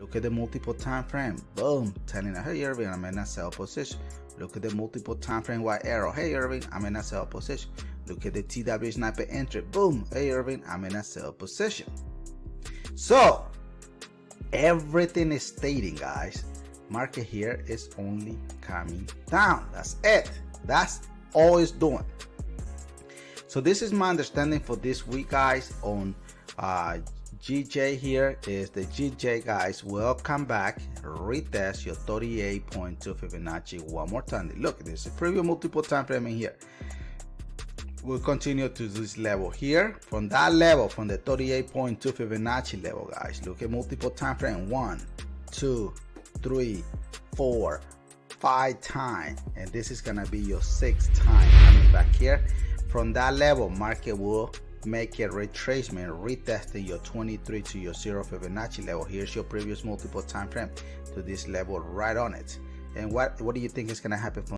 Look at the multiple time frame. Boom, telling us, hey Irving, I'm in a sell position. Look at the multiple time frame white arrow. Hey Irving, I'm in a sell position. Look at the TW sniper entry. Boom, hey Irving, I'm in a sell position. So everything is stating, guys, market here is only coming down. That's it. That's all it's doing. So this is my understanding for this week, guys. On GJ here is the GJ, guys, will come back, retest your 38.2 Fibonacci one more time. Look, there's a preview multiple time frame in here. We'll continue to this level here. From that level, from the 38.2 Fibonacci level, guys, look at multiple time frame. 1, 2, 3, 4, 5 times, and this is gonna be your 6th time coming back here. From that level, market will make a retracement, retesting your 23 to your 0 Fibonacci level. Here's your previous multiple time frame to this level right on it. And what do you think is gonna happen from